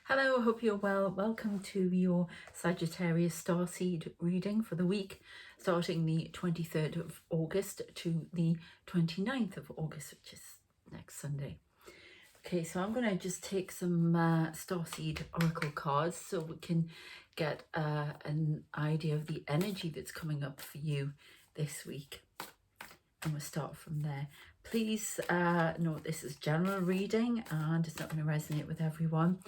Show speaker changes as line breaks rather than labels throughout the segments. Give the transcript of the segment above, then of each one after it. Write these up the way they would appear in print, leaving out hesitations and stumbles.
Hello, I hope you're well. Welcome to your Sagittarius Starseed reading for the week starting the 23rd of August to the 29th of August, which is next Sunday. Okay, so I'm going to just take some Starseed Oracle cards so we can get an idea of the energy that's coming up for you this week. And we'll start from there. Please note this is general reading and it's not going to resonate with everyone.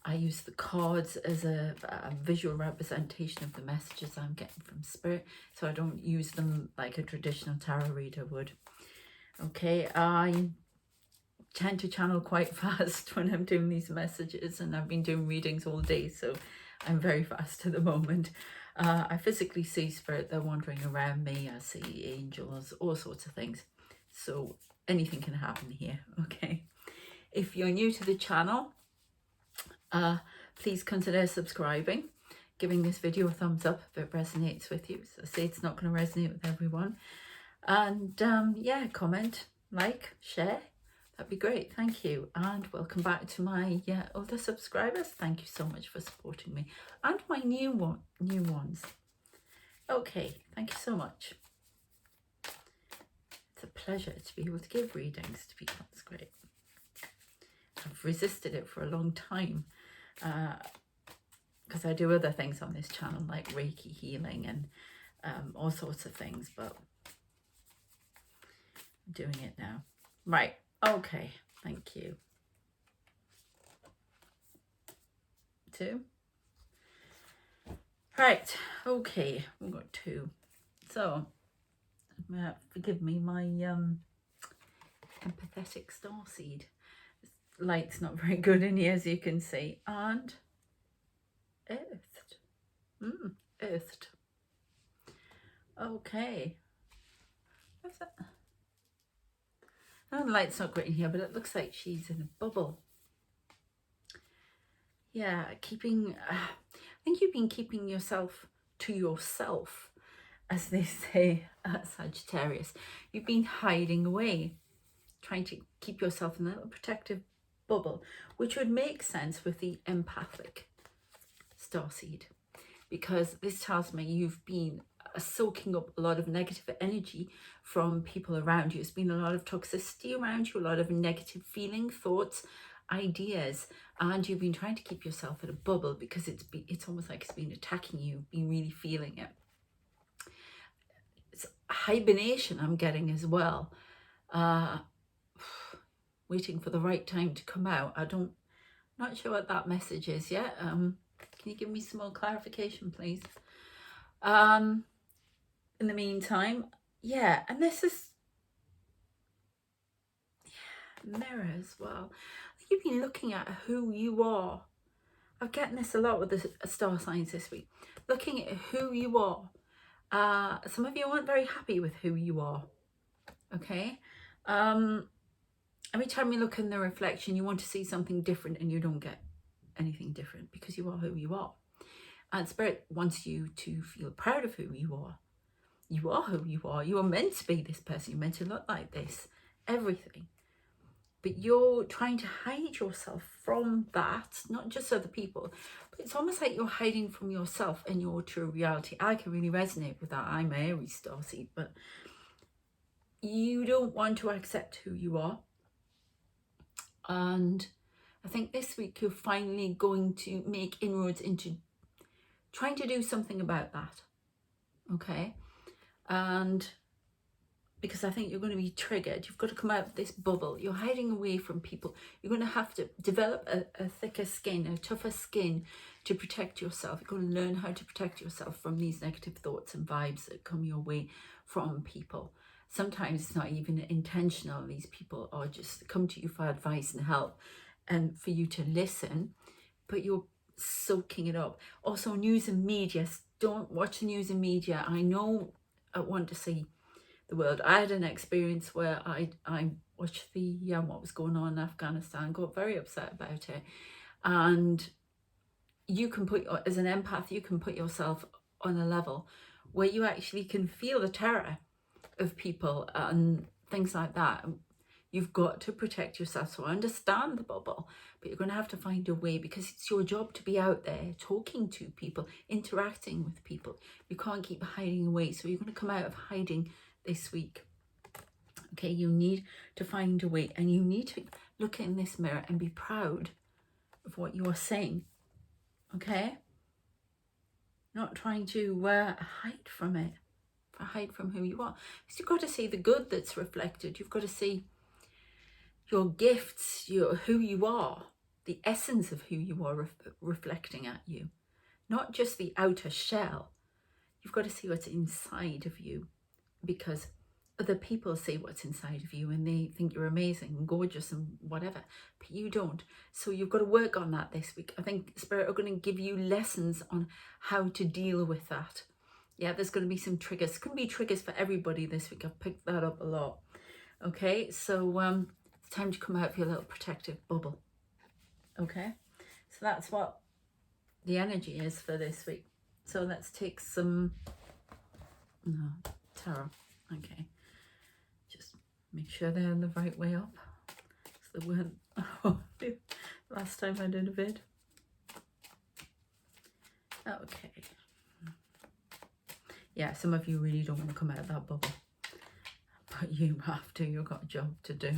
I use the cards as a visual representation of the messages I'm getting from Spirit, so I don't use them like a traditional tarot reader would. Okay, I tend to channel quite fast when I'm doing these messages, and I've been doing readings all day, so I'm very fast at the moment. I physically see Spirit, they're wandering around me, I see angels, all sorts of things. So anything can happen here, okay? If you're new to the channel, please consider subscribing, giving this video a thumbs up if it resonates with you. So I say it's not going to resonate with everyone. And yeah, comment, like, share. That'd be great. Thank you. And welcome back to my other subscribers. Thank you so much for supporting me. And my new ones. Okay, thank you so much. It's a pleasure to be able to give readings to people. That's great. I've resisted it for a long time because I do other things on this channel like Reiki healing and all sorts of things, but I'm doing it now. Right, okay, thank you. 2. Right, okay, we've got 2. So, forgive me, my empathetic starseed. Light's not very good in here, as you can see. And earthed. Earthed. Okay. What's that? Oh, the light's not great in here, but it looks like she's in a bubble. Yeah, I think you've been keeping yourself to yourself, as they say at Sagittarius. You've been hiding away, trying to keep yourself in a little protective bubble, which would make sense with the empathic starseed, because this tells me you've been soaking up a lot of negative energy from people around you. There's been a lot of toxicity around you, a lot of negative feeling, thoughts, ideas, and you've been trying to keep yourself in a bubble because it's almost like it's been attacking you, been really feeling it. It's hibernation I'm getting as well. Waiting for the right time to come out. Not sure what that message is yet. Can you give me some more clarification, please? In the meantime, yeah, and this is mirror as well. You've been looking at who you are. I'm getting this a lot with the star signs this week. Looking at who you are. Some of you aren't very happy with who you are. Okay. Every time you look in the reflection, you want to see something different and you don't get anything different because you are who you are. And Spirit wants you to feel proud of who you are. You are who you are. You are meant to be this person. You're meant to look like this. Everything. But you're trying to hide yourself from that, not just other people, but it's almost like you're hiding from yourself and your true reality. I can really resonate with that. I'm Aries starseed, but you don't want to accept who you are. And I think this week you're finally going to make inroads into trying to do something about that. Okay? And because I think you're going to be triggered, you've got to come out of this bubble. You're hiding away from people. You're going to have to develop a thicker skin, a tougher skin to protect yourself. You're going to learn how to protect yourself from these negative thoughts and vibes that come your way from people. Sometimes it's not even intentional. These people are just come to you for advice and help and for you to listen, but you're soaking it up. Also, news and media. Don't watch the news and media. I know I want to see the world. I had an experience where I watched the what was going on in Afghanistan, got very upset about it. And you can put, as an empath, you can put yourself on a level where you actually can feel the terror of people and things like that. You've got to protect yourself. So I understand the bubble, but you're going to have to find a way, because it's your job to be out there talking to people, interacting with people. You can't keep hiding away. So you're going to come out of hiding this week. Okay, you need to find a way, and you need to look in this mirror and be proud of what you are saying. Okay? Not trying to hide from it, hide from who you are. Because you've got to see the good that's reflected. You've got to see your gifts, who you are, the essence of who you are reflecting at you. Not just the outer shell. You've got to see what's inside of you, because other people see what's inside of you and they think you're amazing and gorgeous and whatever, but you don't. So you've got to work on that this week. I think Spirit are going to give you lessons on how to deal with that. Yeah, there's going to be some triggers. It's going to be triggers for everybody this week. I've picked that up a lot. Okay, so it's time to come out of your little protective bubble. Okay, so that's what the energy is for this week. So let's take some tarot. Okay, just make sure they're in the right way up, so they weren't last time I did a vid. Okay, yeah, some of you really don't want to come out of that bubble, but you have to. You've got a job to do,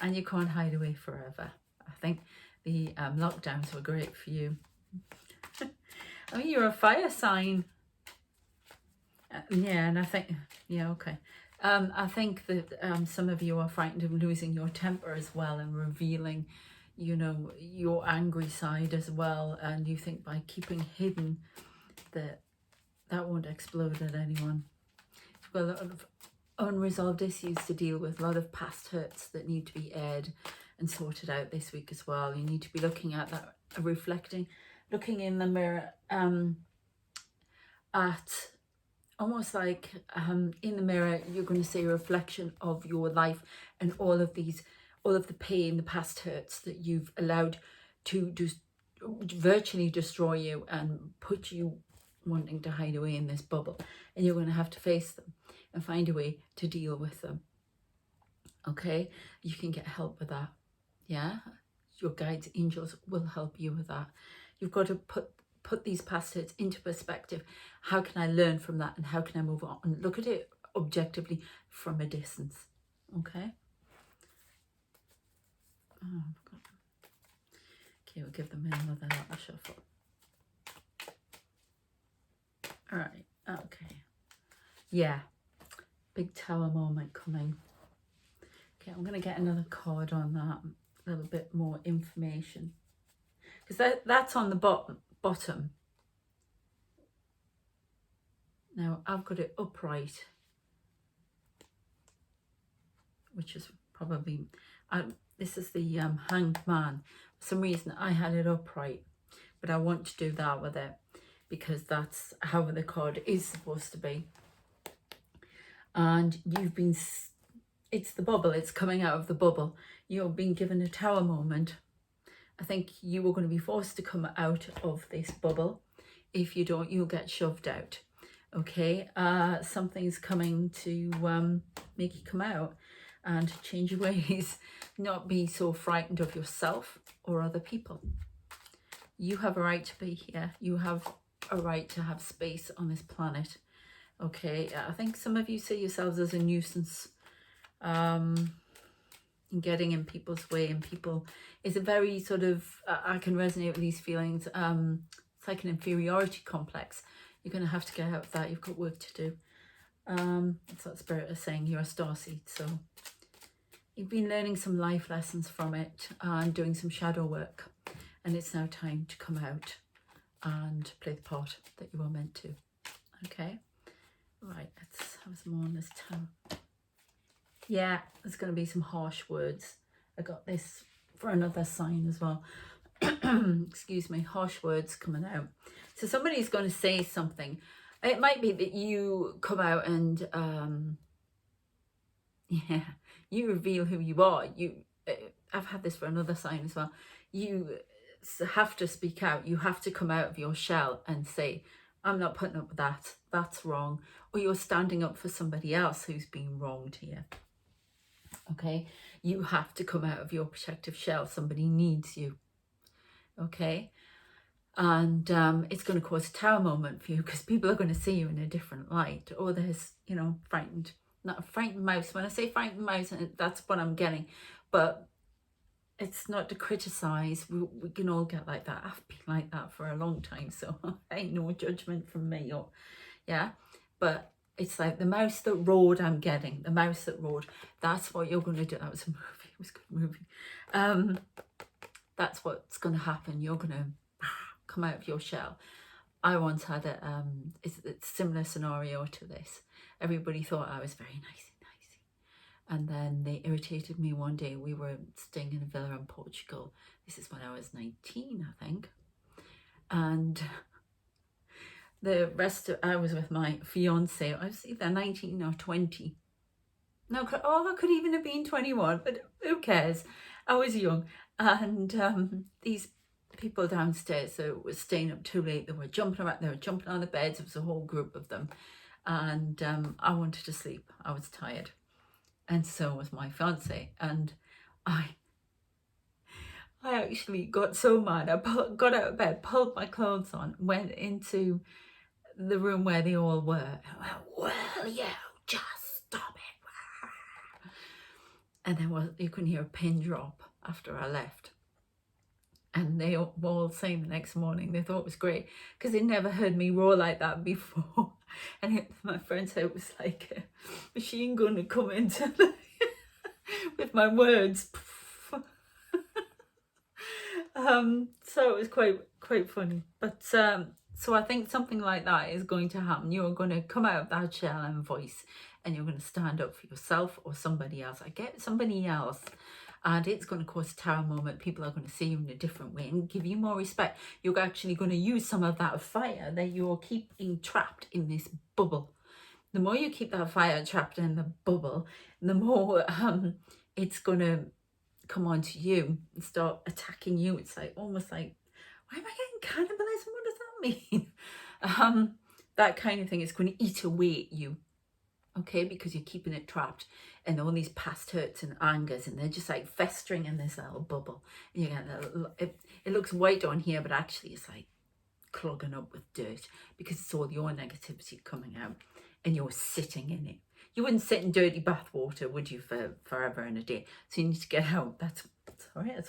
and you can't hide away forever. I think the lockdowns were great for you. I mean, you're a fire sign. Yeah, and I think, yeah, okay. I think that some of you are frightened of losing your temper as well, and revealing, you know, your angry side as well. And you think by keeping hidden that won't explode at anyone. You've got a lot of unresolved issues to deal with, a lot of past hurts that need to be aired and sorted out this week as well. You need to be looking at that, reflecting, looking in the mirror at almost like in the mirror, you're going to see a reflection of your life and all of the pain, the past hurts that you've allowed to just virtually destroy you and put you wanting to hide away in this bubble. And you're going to have to face them and find a way to deal with them. Okay, you can get help with that. Yeah, your guides, angels will help you with that. You've got to put these past hurts into perspective. How can I learn from that, and how can I move on and look at it objectively from a distance? Okay. Oh, okay, we'll give them another little shuffle. All right. Okay. Yeah. Big tower moment coming. Okay, I'm going to get another card on that. A little bit more information, because that's on the bottom. Now I've got it upright, which is probably this is the Hanged Man. For some reason I had it upright, but I want to do that with it because that's how the card is supposed to be. And it's the bubble, it's coming out of the bubble. You've been given a tower moment. I think you are going to be forced to come out of this bubble. If you don't, you'll get shoved out. Okay, something's coming to make you come out and change your ways. Not be so frightened of yourself or other people. You have a right to be here. You have a right to have space on this planet. Okay, I think some of you see yourselves as a nuisance. Getting in people's way, and people is a very sort of I can resonate with these feelings. It's like an inferiority complex. You're going to have to get out of that. You've got work to do. That's what Spirit is saying. You're a starseed, so you've been learning some life lessons from it and doing some shadow work, and it's now time to come out and play the part that you were meant to. Okay, right, let's have some more on this tower. Yeah, there's going to be some harsh words. I got this for another sign as well. Excuse me, harsh words coming out. So somebody's going to say something. It might be that you come out and yeah, you reveal who you are. I've had this for another sign as well. You have to speak out. You have to come out of your shell and say, I'm not putting up with that. That's wrong. Or you're standing up for somebody else who's been wronged here. Okay, you have to come out of your protective shell. Somebody needs you. Okay, and it's going to cause a tower moment for you, because people are going to see you in a different light. Or there's, you know, frightened, not a frightened mouse. When I say frightened mouse, that's what I'm getting. But it's not to criticize. We can all get like that. I've been like that for a long time, so ain't no judgment from me. Or yeah, but it's like the mouse that roared. I'm getting the mouse that roared. That's what you're going to do. That was a movie. It was a good movie. That's what's going to happen. You're going to come out of your shell. I once had it's a similar scenario to this. Everybody thought I was very nicey. And then they irritated me one day. We were staying in a villa in Portugal. This is when I was 19, I think. And the rest of, I was with my fiance. I was either 19 or 20. No, I could even have been 21, but who cares? I was young. And these people downstairs that were staying up too late, they were jumping around, they were jumping on the beds. It was a whole group of them. And I wanted to sleep. I was tired. And so was my fiance. And I actually got so mad. I got out of bed, pulled my clothes on, went into the room where they all were. I went, "Will you just stop it?" And then you couldn't hear a pin drop after I left. And they were all saying the next morning they thought it was great, because they never heard me roar like that before. And my friend said it was like a machine gun to come into the with my words. So it was quite funny. But so I think something like that is going to happen. You're going to come out of that shell and voice, and you're going to stand up for yourself or somebody else. I get somebody else. And it's going to cause a tower moment. People are going to see you in a different way and give you more respect. You're actually going to use some of that fire that you're keeping trapped in this bubble. The more you keep that fire trapped in the bubble, the more it's going to come onto you and start attacking you. It's like almost like, why am I getting cannibalism? What does that mean? That kind of thing is going to eat away at you. Okay, because you're keeping it trapped, and all these past hurts and angers, and they're just like festering in this little bubble. And you get it looks white on here, but actually it's like clogging up with dirt, because it's all your negativity coming out, and you're sitting in it. You wouldn't sit in dirty bath water, would you, for forever and a day? So you need to get out. That's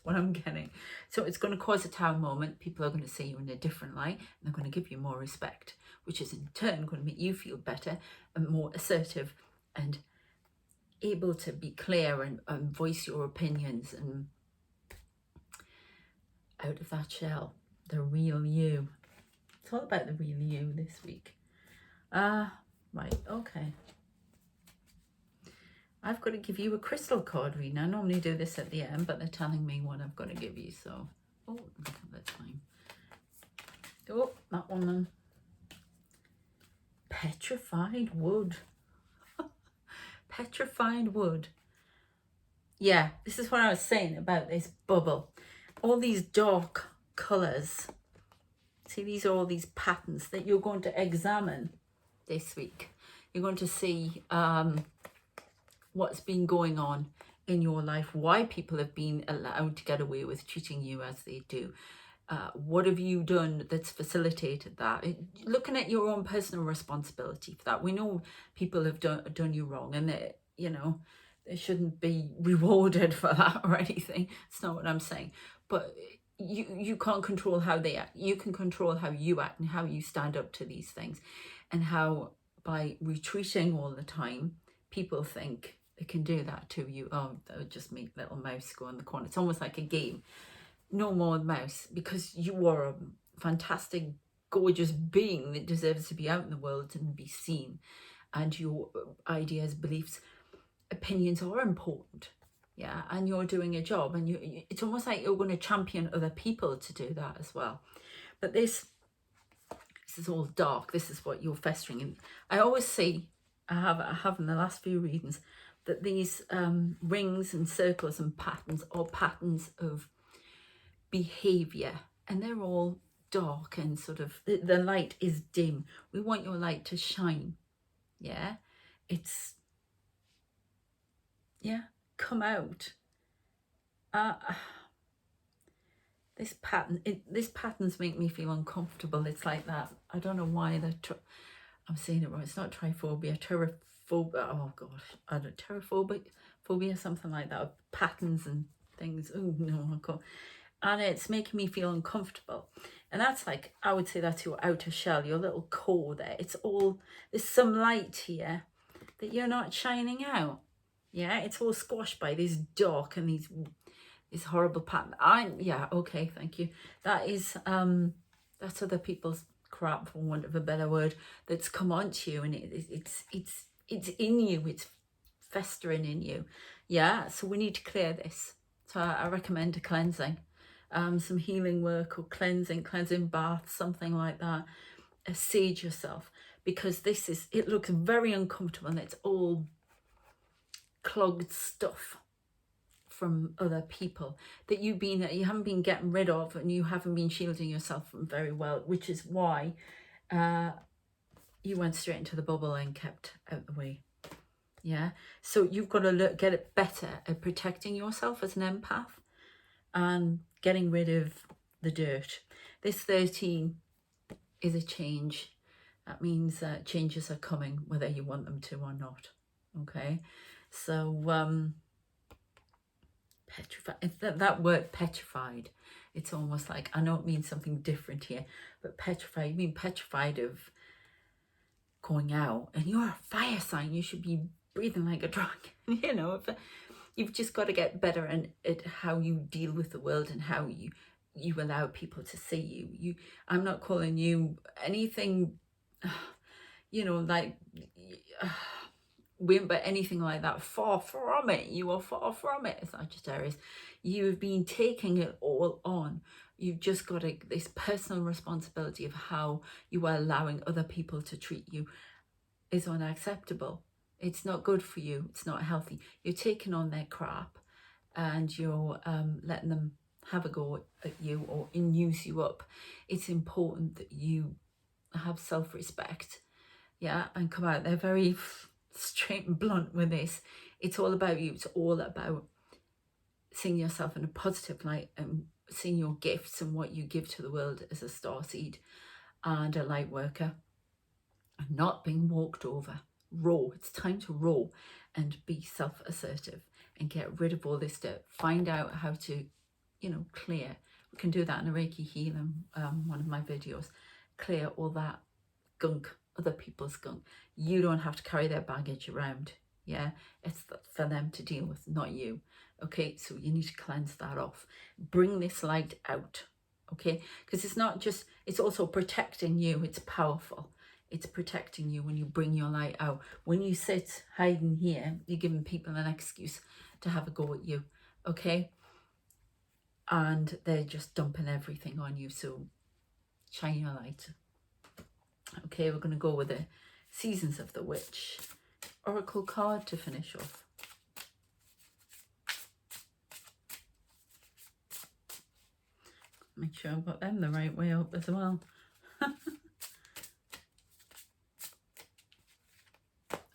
what I'm getting. So it's going to cause a tower moment. People are going to see you in a different light, and they're going to give you more respect, which is in turn going to make you feel better and more assertive and able to be clear and voice your opinions and out of that shell, the real you. It's all about the real you this week. Right, okay. I've got to give you a crystal card reading. I normally do this at the end, but they're telling me what I've got to give you, so... Oh, look at the time. Oh, that one then. Petrified wood. Petrified wood. Yeah, this is what I was saying about this bubble. All these dark colours. See, these are all these patterns that you're going to examine this week. You're going to see what's been going on in your life, why people have been allowed to get away with treating you as they do. What have you done that's facilitated that? Looking at your own personal responsibility for that. We know people have done you wrong, and they, you know, they shouldn't be rewarded for that or anything. It's not what I'm saying. But you can't control how they act. You can control how you act and how you stand up to these things, and how by retreating all the time, people think they can do that to you. Oh, that would just make little mouse go in the corner. It's almost like a game. No more mouse, because you are a fantastic, gorgeous being that deserves to be out in the world and be seen. And your ideas, beliefs, opinions are important. Yeah, and you're doing a job, and it's almost like you're going to champion other people to do that as well. But this is all dark. This is what you're festering in. I always see, I have in the last few readings, that these rings and circles and patterns are patterns of behavior, and they're all dark and sort of the light is dim. We want your light to shine. Yeah, it's come out. This patterns make me feel uncomfortable. It's like that. I don't know why I'm saying it wrong. It's not triphobia, terraphobia. Oh gosh, I don't phobia, something like that. Of patterns and things. Oh no, I can't. And it's making me feel uncomfortable. And that's like, I would say that's your outer shell, your little core there. It's all, there's some light here that you're not shining out. Yeah, it's all squashed by this dark and these horrible pattern. Yeah, okay, thank you. That is that's other people's crap, for want of a better word, that's come onto you, and it's in you, it's festering in you. Yeah, so we need to clear this. So I recommend a cleansing, some healing work or cleansing bath, something like that. Sage yourself, because it looks very uncomfortable and it's all clogged stuff from other people that you haven't been getting rid of, and you haven't been shielding yourself from very well, which is why you went straight into the bubble and kept out the way. Yeah, so you've got to get it better at protecting yourself as an empath and getting rid of the dirt. This 13 is a change. That means changes are coming, whether you want them to or not. Okay, so petrified, that word petrified, it's almost like, I know it means something different here, but petrified, you mean petrified of going out, and you're a fire sign, you should be breathing like a dragon. You know, you've just got to get better at how you deal with the world and how you allow people to see you. I'm not calling you anything, you know, like but anything like that. Far from it. You are far from it, Sagittarius. You've been taking it all on. You've just got this personal responsibility of how you are allowing other people to treat you is unacceptable. It's not good for you. It's not healthy. You're taking on their crap, and you're letting them have a go at you or use you up. It's important that you have self-respect, yeah, and come out there very straight and blunt with this. It's all about you. It's all about seeing yourself in a positive light and seeing your gifts and what you give to the world as a starseed and a light worker, and not being walked over. Roar. It's time to roar and be self-assertive and get rid of all this dirt. Find out how to, you know, clear. We can do that in a Reiki healing, one of my videos. Clear all that gunk, other people's gunk. You don't have to carry their baggage around. Yeah, it's for them to deal with, not you. Okay, so you need to cleanse that off. Bring this light out. Okay, because it's not just, it's also protecting you. It's powerful. It's protecting you when you bring your light out. When you sit hiding here, you're giving people an excuse to have a go at you. Okay, and they're just dumping everything on you. So shine your light. Okay, we're going to go with the Seasons of the Witch Oracle card to finish off. Make sure I've got them the right way up as well.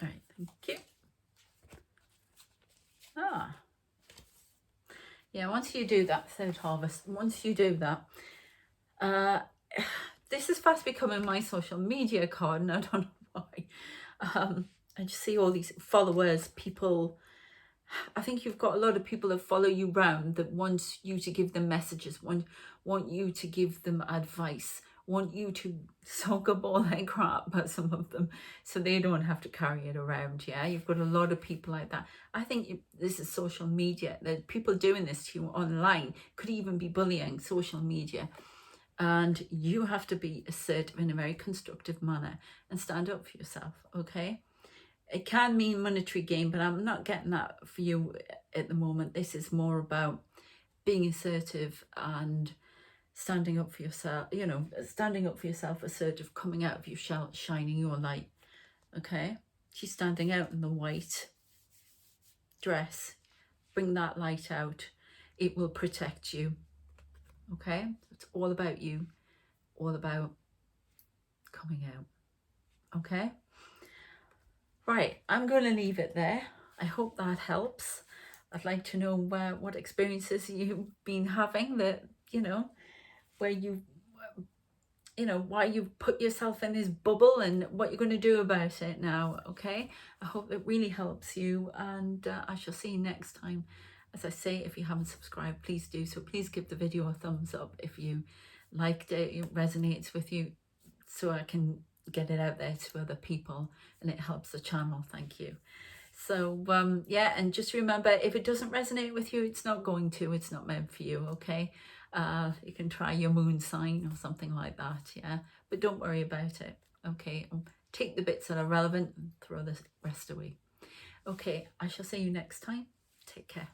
Alright, thank you. Yeah, once you do that, third harvest, once you do that, this is fast becoming my social media card, and I don't know why. I just see all these followers, people. I think you've got a lot of people that follow you round that want you to give them messages, want you to give them advice, want you to soak up all their crap, but some of them, so they don't have to carry it around. Yeah, you've got a lot of people like that. I think this is social media. That people doing this to you online could even be bullying. Social media. And you have to be assertive in a very constructive manner and stand up for yourself, okay? It can mean monetary gain, but I'm not getting that for you at the moment. This is more about being assertive and standing up for yourself, you know, standing up for yourself, assertive, coming out of your shell, shining your light, okay? She's standing out in the white dress. Bring that light out. It will protect you, okay? It's all about you, all about coming out, okay? Right, I'm going to leave it there. I hope that helps. I'd like to know what experiences you've been having, that, you know, where why you've put yourself in this bubble and what you're going to do about it now. Okay, I hope it really helps you, and I shall see you next time. As I say, if you haven't subscribed, please do so. Please give the video a thumbs up if you liked it, it resonates with you, so I can get it out there to other people and it helps the channel. Thank you. So yeah, and just remember, if it doesn't resonate with you, it's not going to, it's not meant for you. Okay, you can try your moon sign or something like that. Yeah, but don't worry about it. Okay, take the bits that are relevant and throw the rest away. Okay, I shall see you next time. Take care.